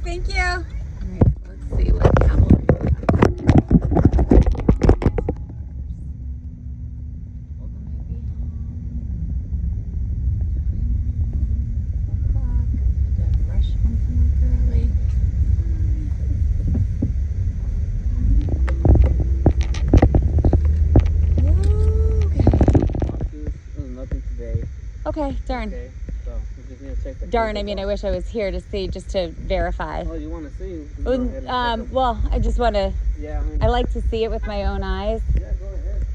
Thank you. All right, let's see what camel. Okay, darn. Okay, so we just need to check the darn, I mean, I wish I was here to see, just to verify. Oh, you want to see? Go ahead and check them. Well, I just want to, Yeah, I mean, I like to see it with my own eyes. yeah, go ahead.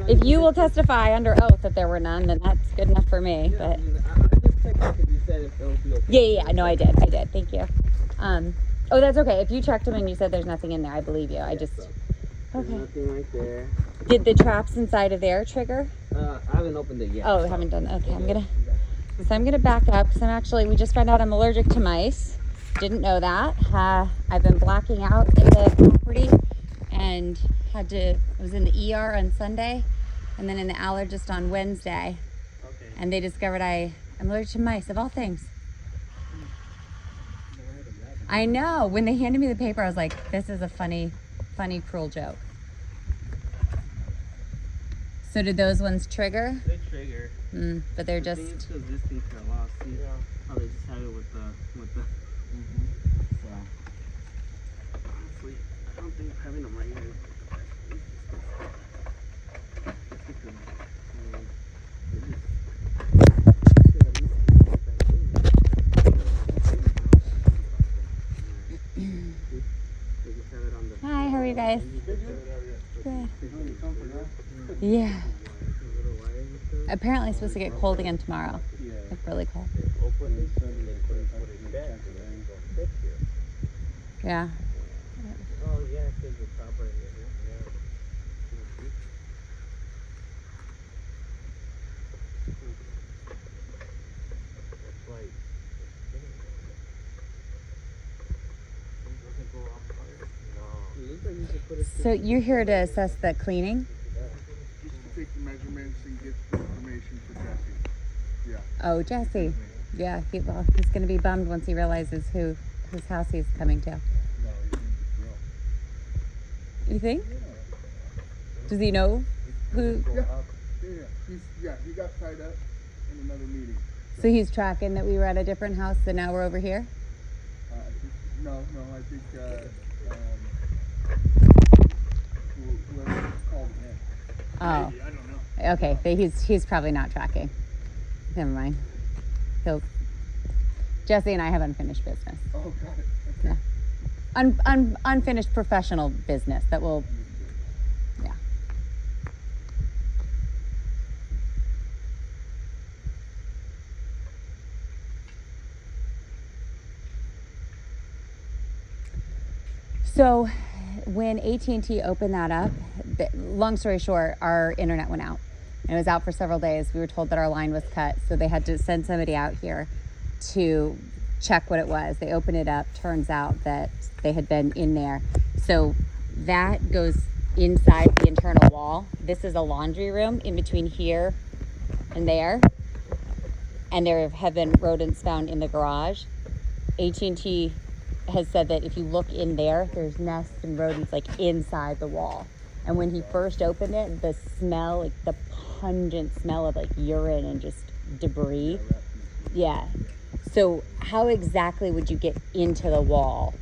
If you will testify under oath that there were none, then that's good enough for me. Yeah, But I mean, I just checked because you said if it would be okay. yeah, no, I did. Thank you. Oh, that's okay. If you checked them and you said there's nothing in there, I believe you. I just, There's okay. nothing right there. Did the traps inside of there trigger? I haven't opened it yet. Oh, we haven't done that. Okay, I'm gonna back up because we just found out I'm allergic to mice. Didn't know that. I've been blacking out in the property and I was in the ER on Sunday and then in the allergist on Wednesday. Okay. And they discovered I'm allergic to mice, of all things. I know. When they handed me the paper, I was like, this is a funny, cruel joke. So did those ones trigger? They trigger. But they're I just... think it's because this thing fell off. See how they just have it with the... So, honestly, I don't think having them right here is just because, I mean, they just... should at least keep it back in. They just have it on the... Hi, how are you guys? Good. Yeah. Apparently it's supposed to get cold again tomorrow. Like really cold. Yeah. Oh, yeah, because the top right here. So you're here to assess the cleaning? Just to take the measurements and get the information for Jesse. Yeah. Oh, Jesse. Yeah, he's going to be bummed once he realizes whose house he's coming to. No, he's in the drill. You think? Does he know who? Yeah. He got tied up in another meeting. So he's tracking that we were at a different house and now we're over here? I think whoever called him. Oh. Maybe, I don't know. Okay, he's probably not tracking. Never mind. Jesse and I have unfinished business. Oh, got it. Yeah. Unfinished professional business that will, yeah. So when AT&T opened that up, long story short, our internet went out. And it was out for several days. We were told that our line was cut, so they had to send somebody out here to check what it was. They opened it up. Turns out that they had been in there. So that goes inside the internal wall. This is a laundry room in between here and there. And there have been rodents found in the garage. AT&T has said that if you look in there, there's nests and rodents like inside the wall. And when he first opened it, the smell, like the pungent smell of like urine and just debris. Yeah. So how exactly would you get into the wall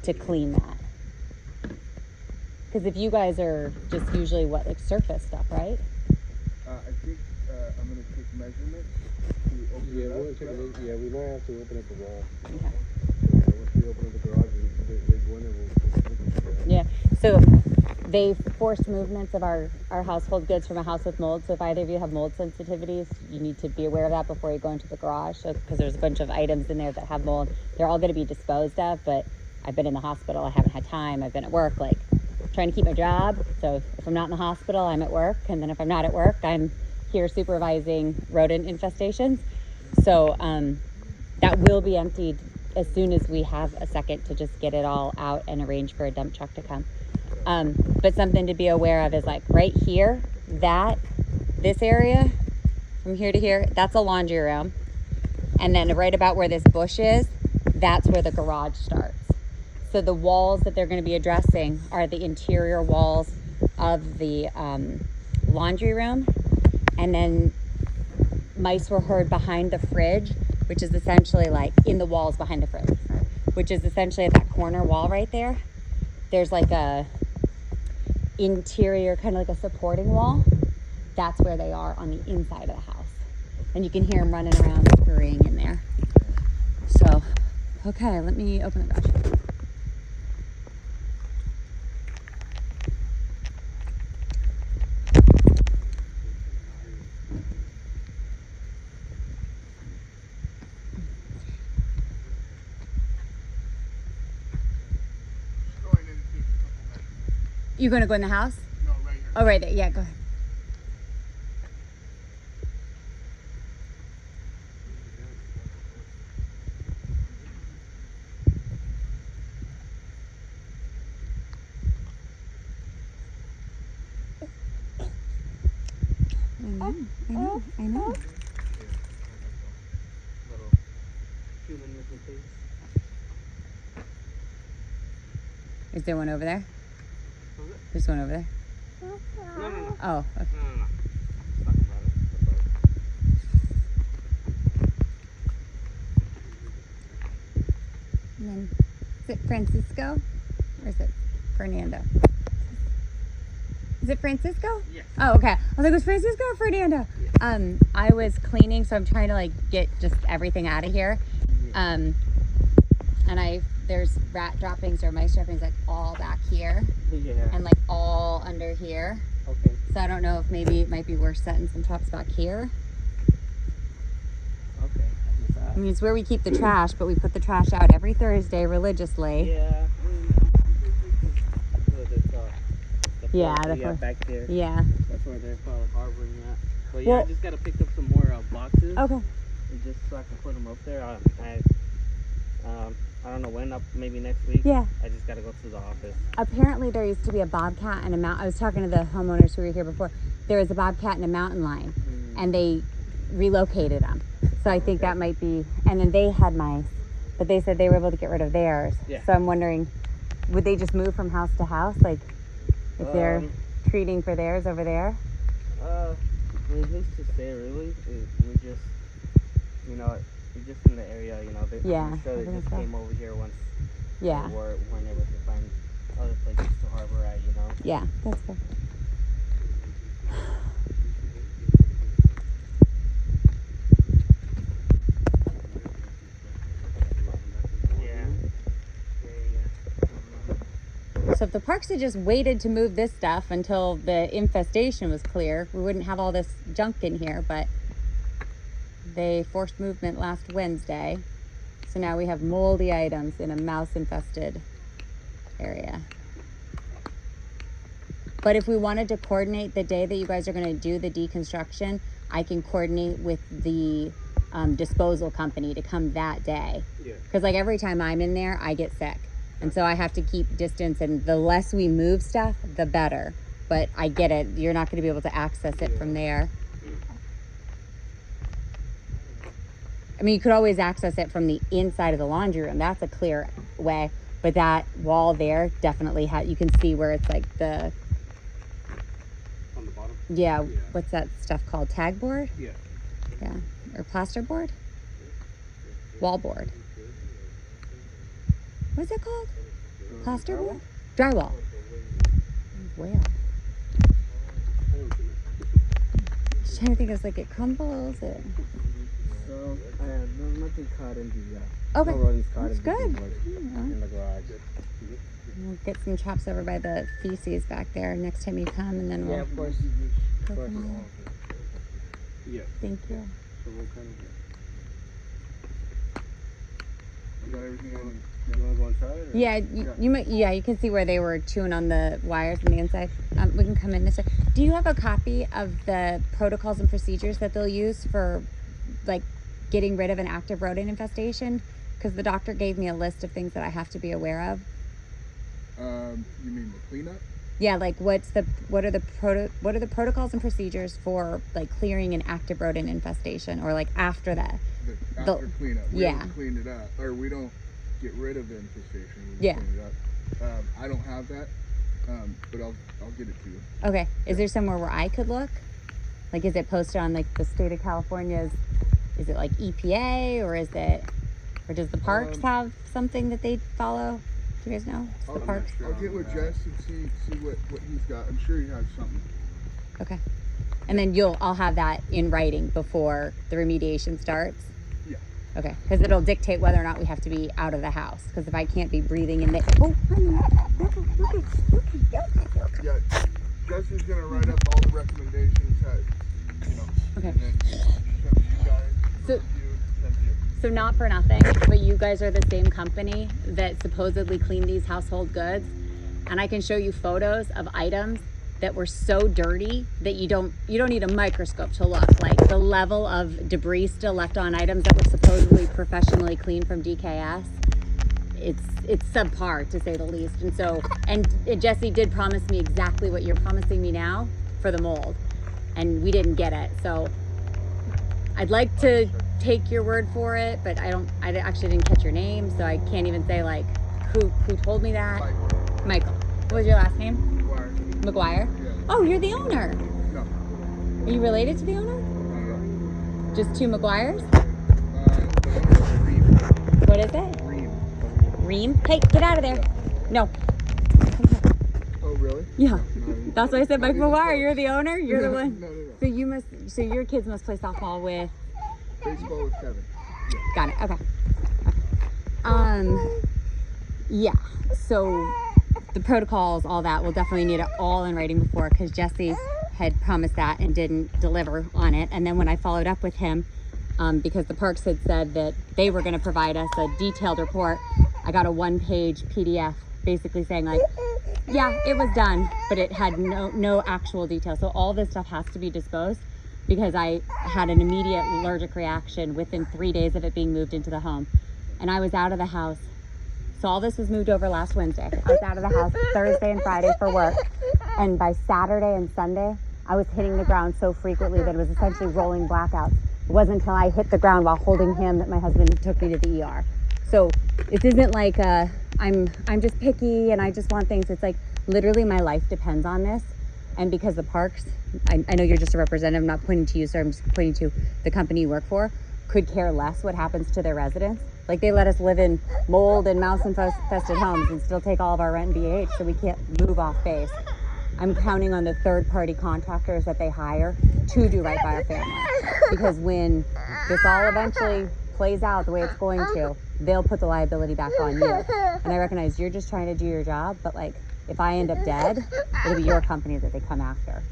to clean that? Because if you guys are just usually like surface stuff, right? I think I'm going to take measurements to open it up. We might have to open up the wall. Okay. Once we open up the garage, they go in and we'll Yeah. So they forced movements of our household goods from a house with mold. So if either of you have mold sensitivities, you need to be aware of that before you go into the garage. So because there's a bunch of items in there that have mold, they're all going to be disposed of. But I've been in the hospital. I haven't had time. I've been at work, like trying to keep my job. So if I'm not in the hospital, I'm at work. And then if I'm not at work, I'm here supervising rodent infestations. So that will be emptied as soon as we have a second to just get it all out and arrange for a dump truck to come. But something to be aware of is like right here, this area from here to here, that's a laundry room. And then right about where this bush is, that's where the garage starts. So the walls that they're going to be addressing are the interior walls of the laundry room. And then mice were heard behind the fridge, which is essentially like in the walls behind the fridge, which is essentially at that corner wall right there. There's like a interior, kind of like a supporting wall. That's where they are on the inside of the house. And you can hear them running around, scurrying in there. So, okay, let me open the garage. You gonna go in the house? No, right here. Oh, right there. Yeah, go ahead. I know. Little human looking face. Is there one over there? Was it? There's one over there. No. Oh, okay. No. Talk about it. And then, is it Francisco? Or is it Fernando? Is it Francisco? Yes. Oh, okay. I was like, was Francisco or Fernando? Yes. I was cleaning, so I'm trying to like get just everything out of here. And there's rat droppings or mice droppings like all back here Yeah. and like all under here. Okay. So I don't know if maybe it might be worth setting some traps back here. Okay. I mean, it's where we keep the trash, but we put the trash out every Thursday religiously. Yeah. Yeah, the yeah, for- back there. Yeah. That's where they're probably harboring that. But yeah, Well- I just gotta pick up some more boxes. Okay. And just so I can put them up there. I don't know when. Maybe next week. Yeah. I just gotta go to the office. Apparently there used to be a bobcat and a I was talking to the homeowners who were here before. There was a bobcat and a mountain lion, and they relocated them. So I think that might be. And then they had mice, but they said they were able to get rid of theirs. Yeah. So I'm wondering, would they just move from house to house, like if they're treating for theirs over there? Who's to say really? We just, we're just in the area, Yeah, I'm sure I they think just so. came over here once. Yeah. Or whenever they find other places to harbor at, Yeah, that's fair. Yeah. So if the parks had just waited to move this stuff until the infestation was clear, we wouldn't have all this junk in here, but they forced movement last Wednesday. So now we have moldy items in a mouse infested area. But if we wanted to coordinate the day that you guys are going to do the deconstruction, I can coordinate with the disposal company to come that day. Yeah. Because like every time I'm in there, I get sick. And so I have to keep distance, and the less we move stuff, the better. But I get it. You're not going to be able to access it from there. I mean, you could always access it from the inside of the laundry room. That's a clear way. But that wall there definitely you can see where it's like the, On the bottom? yeah, Yeah. what's that stuff called? Tag board? Yeah. Yeah. Or plaster board? Wall board. What's it called? Plaster board? Drywall. Where? Just trying to think. I was like, it crumbles. So, there's nothing caught in the, Okay. no rodents caught That's in the, good. in the garage. We'll get some traps over by the feces back there next time you come, and then we'll Yeah, of course. go Of course. from there. Yeah. Thank you. So what kind of? You got everything on. You wanna go inside? Or? Yeah, you might. Yeah, you can see where they were chewing on the wires on the inside. We can come in this way. Do you have a copy of the protocols and procedures that they'll use for, like, getting rid of an active rodent infestation? Because the doctor gave me a list of things that I have to be aware of. You mean the cleanup? Yeah, like what are the protocols and procedures for like clearing an active rodent infestation, or like after that? After cleanup. We yeah. don't clean it up, or we don't. get rid of the infestation. Yeah. Clean it up. I don't have that, but I'll get it to you. Okay. Is there somewhere where I could look? Like, is it posted on like the state of California's? Is it like EPA or is it, or does the parks have something that they follow? Do you guys know? The parks. I'll get with Jess and see what he's got. I'm sure he has something. Okay. And then I'll have that in writing before the remediation starts. Yeah. Okay. Because it'll dictate whether or not we have to be out of the house. Because if I can't be breathing in the, oh, honey, Yeah. Jess is gonna write up all the recommendations that, Okay. and then send to you guys. So- Review, send to you. So not for nothing, but you guys are the same company that supposedly clean these household goods. And I can show you photos of items that were so dirty that you don't need a microscope to look. Like the level of debris still left on items that were supposedly professionally cleaned from DKS. It's subpar to say the least. And Jesse did promise me exactly what you're promising me now for the mold, and we didn't get it. So I'd like to take your word for it, but I actually didn't catch your name, so I can't even say like who told me that. Michael. What was your last name? McGuire. Yeah. Oh, you're the owner. No. Are you related to the owner? Just two McGuires? What is it? Ream? Hey, get out of there. No. Oh, really? Yeah. No, That's why I said Mike McGuire. You're the owner? You're the one? No. So your kids must play softball with... Baseball with Kevin. Got it. Okay. Yeah. So the protocols, all that, we'll definitely need it all in writing before, because Jesse had promised that and didn't deliver on it. And then when I followed up with him, because the parks had said that they were going to provide us a detailed report, I got a 1-page PDF basically saying like, yeah, it was done, but it had no actual detail. So all this stuff has to be disposed, because I had an immediate allergic reaction within 3 days of it being moved into the home. And I was out of the house. So all this was moved over last Wednesday. I was out of the house Thursday and Friday for work. And by Saturday and Sunday, I was hitting the ground so frequently that it was essentially rolling blackouts. It wasn't until I hit the ground while holding him that my husband took me to the ER. So this isn't like I'm just picky and I just want things. It's like literally my life depends on this. And because the parks, I know you're just a representative, I'm not pointing to you, sir, I'm just pointing to the company you work for, could care less what happens to their residents. Like they let us live in mold and mouse infested homes and still take all of our rent and BH, so we can't move off base. I'm counting on the third-party contractors that they hire to do right by our family. Because when this all eventually plays out the way it's going to, they'll put the liability back on you. And I recognize you're just trying to do your job, but like, if I end up dead, it'll be your company that they come after,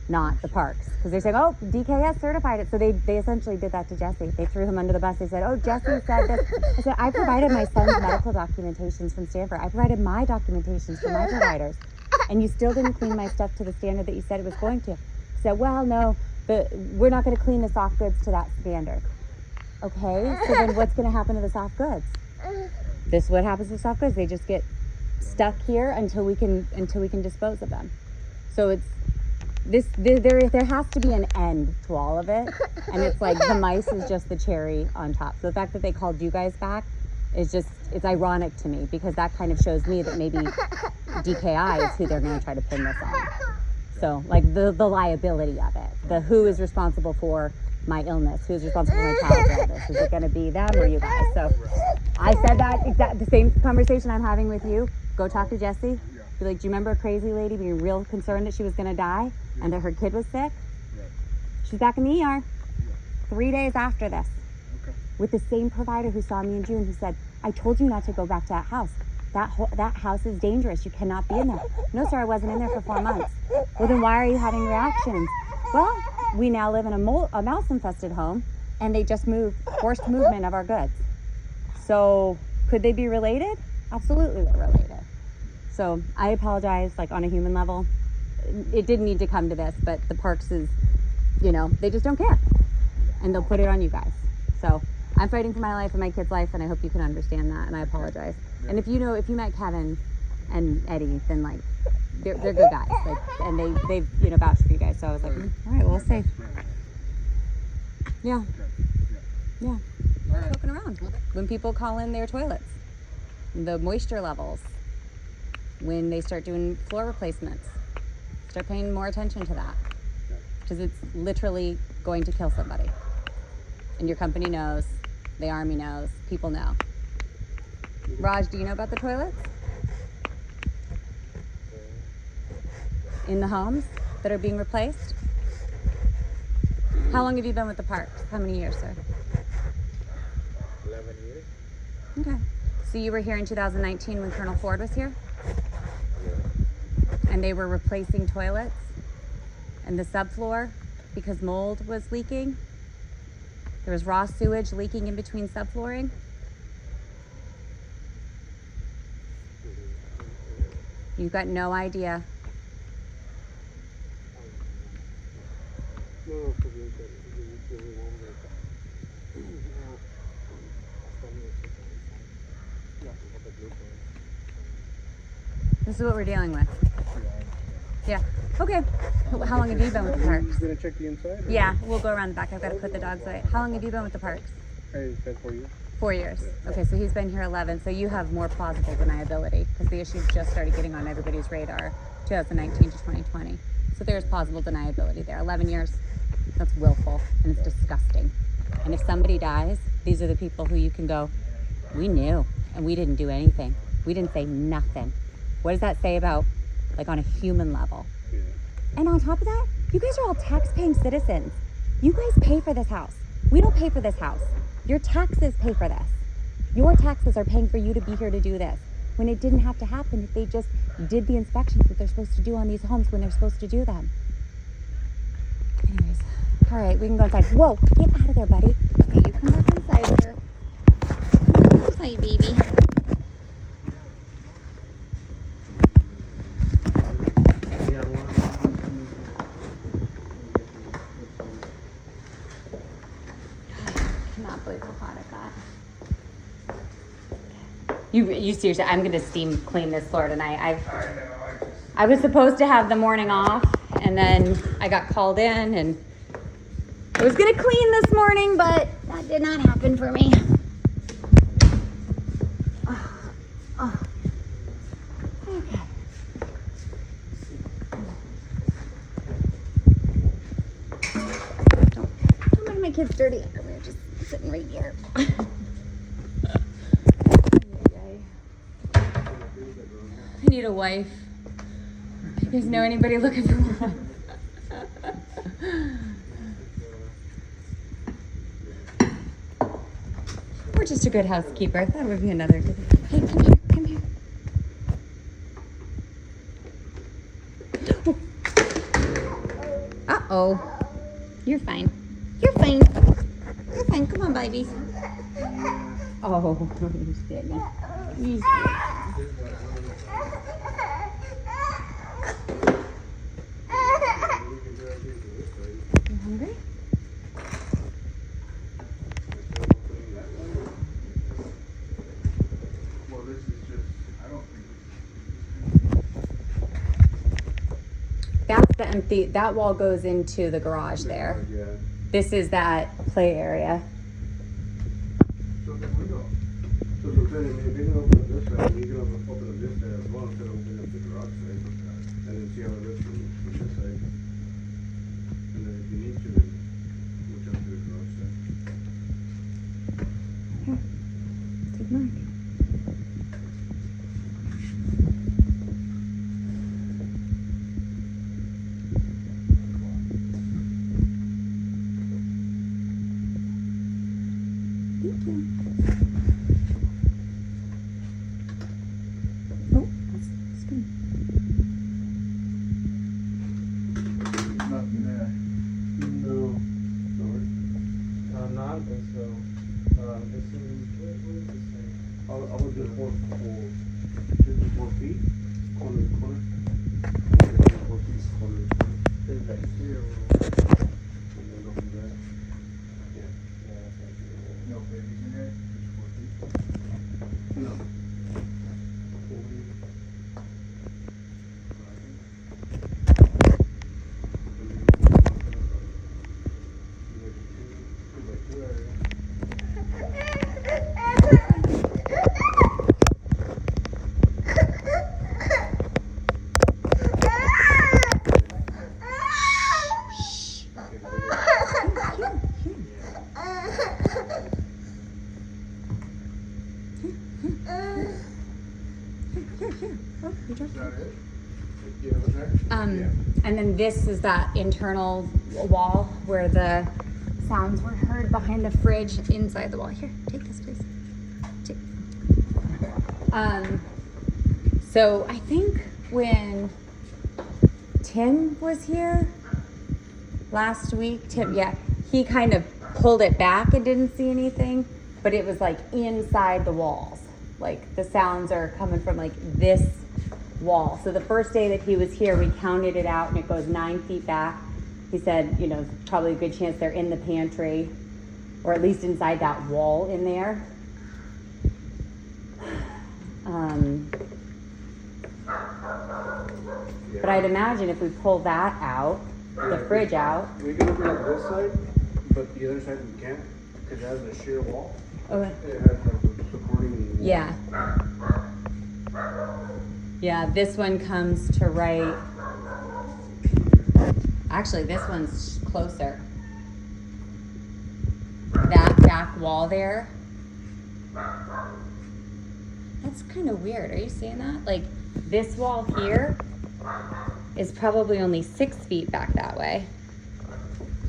not the parks. Because they're saying, oh, DKS certified it. So they essentially did that to Jesse. They threw him under the bus. They said, oh, Jesse said this. I said, I provided my son's medical documentations from Stanford. I provided my documentations for my providers. And you still didn't clean my stuff to the standard that you said it was going to. I said, well, no, we're not going to clean the soft goods to that standard. Okay, so then what's going to happen to the soft goods? This is what happens to soft goods. They just get stuck here until we can dispose of them. So it's there has to be an end to all of it, and it's like the mice is just the cherry on top. So the fact that they called you guys back is just, it's ironic to me, because that kind of shows me that maybe DKI is who they're going to try to pin this on. So like the liability of it, the who is responsible for my illness, who's responsible for my child's illness, is it going to be them or you guys? So I said that the same conversation I'm having with you. Go talk to Jessie. Be like, do you remember a crazy lady being real concerned that she was going to die and that her kid was sick? She's back in the ER 3 days after this with the same provider who saw me in June, who said, I told you not to go back to that house. That house is dangerous. You cannot be in there. No, sir, I wasn't in there for 4 months. Well, then why are you having reactions? Well, we now live in a mouse-infested home, and they just forced movement of our goods. So could they be related? Absolutely, they're related. So I apologize, like on a human level. It didn't need to come to this, but the parks is, they just don't care. And they'll put it on you guys. So I'm fighting for my life and my kid's life, and I hope you can understand that, and I apologize. And if you met Kevin and Eddie, then like, they're good guys. Like, and they've vouched for you guys. So I was like, all right, well, we'll see. Yeah. Poking around when people call in their toilets. the moisture levels, when they start doing floor replacements. Start paying more attention to that, because it's literally going to kill somebody. And your company knows, the Army knows, people know. Raj, do you know about the toilets? In the homes that are being replaced? How long have you been with the parks? How many years, sir? 11 years. Okay. So you were here in 2019 when Colonel Ford was here? And they were replacing toilets and the subfloor because mold was leaking? There was raw sewage leaking in between subflooring? You've got no idea. This is what we're dealing with. Yeah. Okay. How long have you been with the parks? You gonna check the inside? Or? Yeah, we'll go around the back. I've got to put the dogs away. How long have you been with the parks? Hey, said for you. 4 years. Okay, so he's been here 11. So you have more plausible deniability because the issues just started getting on everybody's radar 2019 to 2020. So there's plausible deniability there. 11 years, that's willful and it's disgusting. And if somebody dies, these are the people who you can go, we knew and we didn't do anything. We didn't say nothing. What does that say about, like, on a human level? Yeah. And on top of that, you guys are all tax-paying citizens. You guys pay for this house. We don't pay for this house. Your taxes pay for this. Your taxes are paying for you to be here to do this. When it didn't have to happen if they just did the inspections that they're supposed to do on these homes when they're supposed to do them. Anyways, all right, we can go inside. Whoa, get out of there, buddy. Okay, you come back inside here. Come inside, baby. You seriously, I'm gonna steam clean this floor tonight. I was supposed to have the morning off and then I got called in and I was gonna clean this morning, but that did not happen for me. Oh. Okay. Don't make my kids dirty underwear, just sitting right here. I need a wife. You guys know anybody looking for one? Or just a good housekeeper. That would be another good. Hey, come here, come here. Uh-oh. You're fine. You're fine. You're fine. Come on, babies. Oh, you scared me. You scared me. You hungry? Well, this is just, I don't think That's the empty, that wall goes into the garage there. Yeah. This is that play area. So then we go. So if you're gonna open this side, you're gonna open this side as well instead of opening up the garage side. And then see how it looks from this side. And then if you need to, then we'll jump to the garage side. Here, take mine. Thank you. Oh, that's good. Nothing there. No. Sorry. Not so. This is what is this thing? I was just 4 feet, corner to corner. 4 feet, corner to corner. Is that here? And then go from there. Yeah. No babies in there, just 4 feet. No. 40. Is that it? Yeah, what's that? Yeah. And then this is that internal wall where the sounds were heard behind the fridge inside the wall. Here, take this, please. Take. So I think when Tim was here last week, he kind of pulled it back and didn't see anything, but it was like inside the walls. Like the sounds are coming from like this wall. So the first day that he was here, we counted it out and it goes 9 feet back. He said, you know, probably a good chance they're in the pantry or at least inside that wall in there. But I'd imagine if we pull that out, the fridge out. We can open up this side, but the other side we can't because it has a sheer wall. Okay. It has like a supporting. Yeah. Yeah, this one comes to right. Actually, this one's closer. That back wall there. That's kind of weird. Are you seeing that? Like this wall here is probably only 6 feet back that way.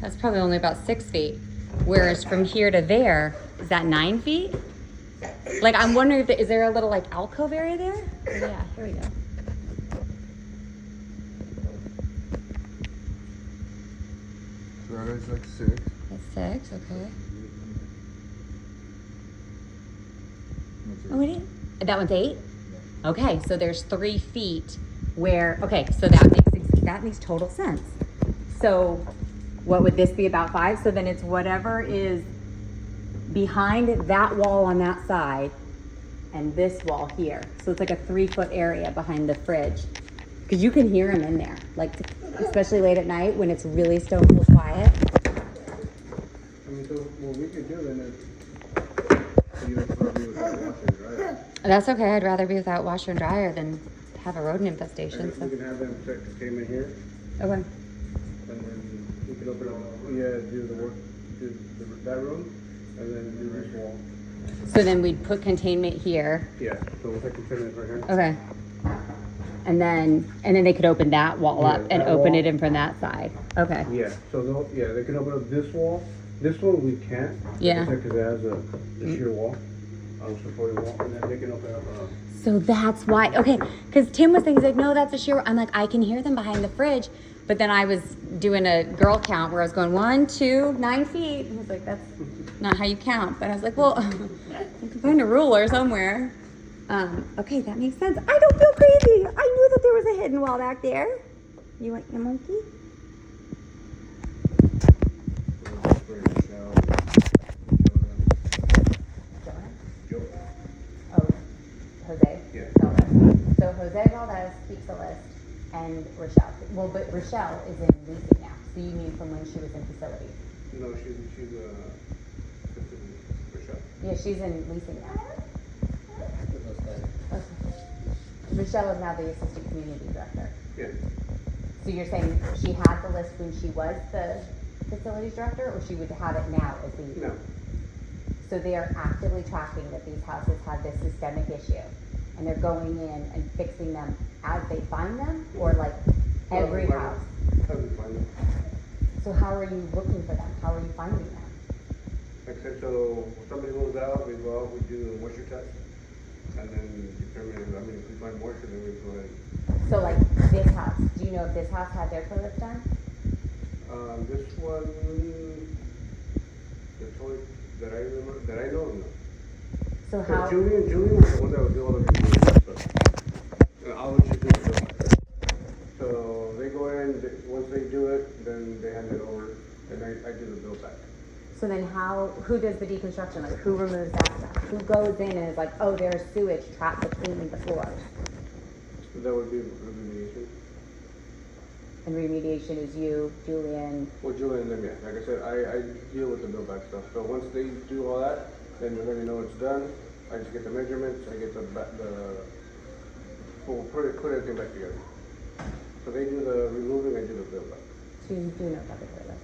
That's probably only about 6 feet. Whereas from here to there, is that 9 feet? Like I'm wondering if is there a little like alcove area there? Oh, yeah, here we go. So that is like 6. That's 6, okay. Oh, wait, that one's 8? Okay, so there's 3 feet where, okay, so that makes total sense. So what would this be, about 5? So then it's whatever is behind that wall on that side and this wall here. So it's like a 3-foot area behind the fridge. Because you can hear them in there, like especially late at night when it's really stone cold quiet. I mean, so what we could do then is you would probably without washer and dryer. That's okay, I'd rather be without washer and dryer than have a rodent And infestation. we can have them check the containment here, Okay. and then we can open up. Do the work, that room, and then do this wall. So then we'd put containment here. Yeah. So we'll take containment right here. Okay. And then they could open that wall Yeah, up and that open wall. it in from that side. Okay. Yeah. So they can open up this wall. This one we can't. Yeah. Because it has a sheer wall, supporting wall, and then they can open up. So that's why. Okay. Because Tim was thinking, he's like, no, that's a sheer. I'm like, I can hear them behind the fridge. But then I was doing a girl count where I was going 1, 2, 9 feet. And he's like, that's not how you count. But I was like, well, you can find a ruler somewhere. Okay, that makes sense. I don't feel crazy. I knew that there was a hidden wall back there. You want your monkey? Oh, Jose? Yeah. Valdez. So Jose Valdez keeps a list, and Rochelle. Well, but Rochelle is in leasing now. So you mean from when she was in facility? No, she's Rochelle. Yeah, she's in leasing now. Okay. Rochelle is now the assistant community director. Yeah. So you're saying she had the list when she was the facilities director, or she would have it now as the? No. So they are actively tracking that these houses have this systemic issue, and they're going in and fixing them as they find them, or like every house? How do we find them? So how are you looking for them? How are you finding them? Like I said, so somebody moves out, we go out, we do a moisture test, and then determine, if we find moisture, then we go ahead. So like this house, do you know if this house had their toilets done? This one, the toilet that I remember, that I know of, no. So So how? Julian was the one that would do all the reviews and stuff. I would just do the bill. So they go in, once they do it, then they hand it over, and I do the bill back. So then who does the deconstruction? Like who removes that stuff? Who goes in and is like, oh, there's sewage trapped between the floors? So that would be remediation. And remediation is you, Julian. Well, Julian and them, yeah. Like I said, I deal with the bill back stuff. So once they do all that, then we let me know it's done. I just get the measurements, I get we'll put everything back together. So they do the removing, I do the bill back. So you do know about the toilets.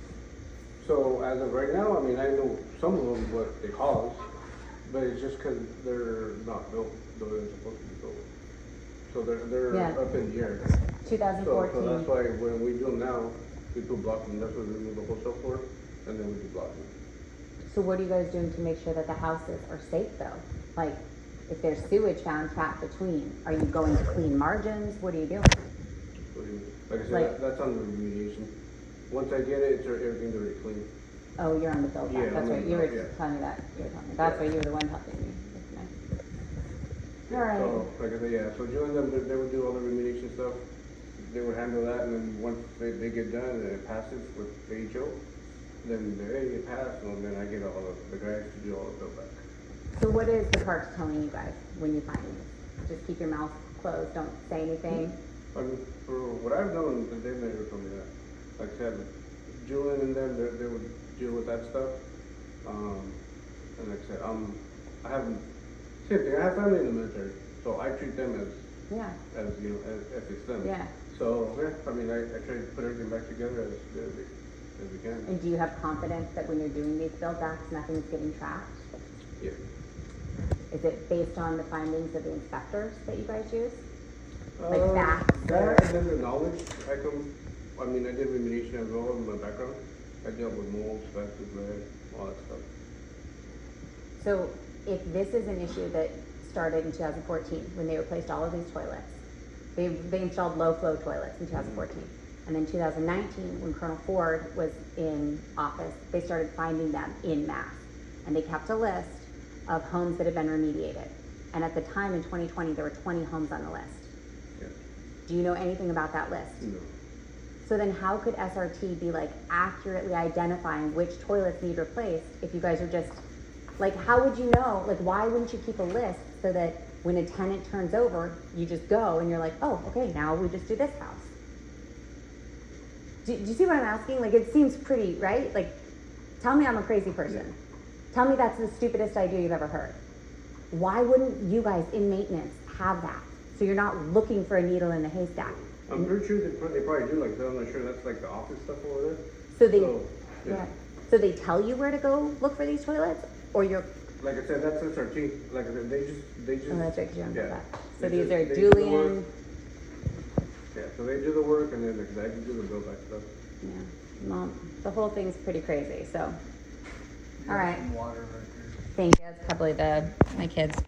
So as of right now, I know some of them what they cause, but it's just because they're not built the way they're supposed to be built. So they're Yeah. up in the air. 2014. So that's why when we do them now, we put blocking, that's what we remove the whole stuff for, and then we do blocking. So what are you guys doing to make sure that the houses are safe though? Like, if there's sewage found trapped between, are you going to clean margins? What are you doing? What do you mean? Like I said, Like- that's on the remediation. Once I get it, everything's already clean. Oh, you're on the build back. Yeah, That's I'm right. on You the- were yeah. telling me that. You were telling me. That's Yeah. why you were the one helping me. All right. So, like I said, yeah, so Jill and them, they would do all the remediation stuff. They would handle that, and then once they get done and it passes with the HO, then hey, it passed, and then I get all of the guys to do all the build back. So what is the park telling you guys when you find them? Just keep your mouth closed. Don't say anything. I mean, for what I've done, they've never told me that. Like I said, Julian and them, they would deal with that stuff. And like I said, I haven't, same thing, I have family in the military, so I treat them Yeah. as you know, as it's them. Yeah. So, yeah, I mean, I try to put everything back together as good as we can. And do you have confidence that when you're doing these build backs, nothing's getting trapped? Yeah. Is it based on the findings of the inspectors that you guys use? Like facts? That and then the knowledge, I did remediation as well in my background. I dealt with molds, asbestos, lead, all that stuff. So if this is an issue that started in 2014, when they replaced all of these toilets, they installed low flow toilets in 2014. And then 2019, when Colonel Ford was in office, they started finding them in mass. And they kept a list of homes that had been remediated. And at the time in 2020, there were 20 homes on the list. Yeah. Do you know anything about that list? No. So then how could SRT be like accurately identifying which toilets need replaced if you guys are just, like, how would you know? Like, why wouldn't you keep a list so that when a tenant turns over, you just go and you're like, oh, okay, now we just do this house. Do you see what I'm asking? Like, it seems pretty, right? Like, tell me I'm a crazy person. Tell me that's the stupidest idea you've ever heard. Why wouldn't you guys in maintenance have that? So you're not looking for a needle in the haystack. I'm pretty sure they probably do, like, I'm not sure that's like the office stuff over there. So they, yeah. yeah. So they tell you where to go look for these toilets, or you're. Like I said, that's SRT. Like I said, they just. Oh, that's right, 'cause you're on the yeah. back. So They these just- are they do the work. Julian. Yeah, so they do the work, and then like, I can do the build back stuff. Yeah. Well, the whole thing's pretty crazy. So. All right. Water records. Thank you. That's probably my kids.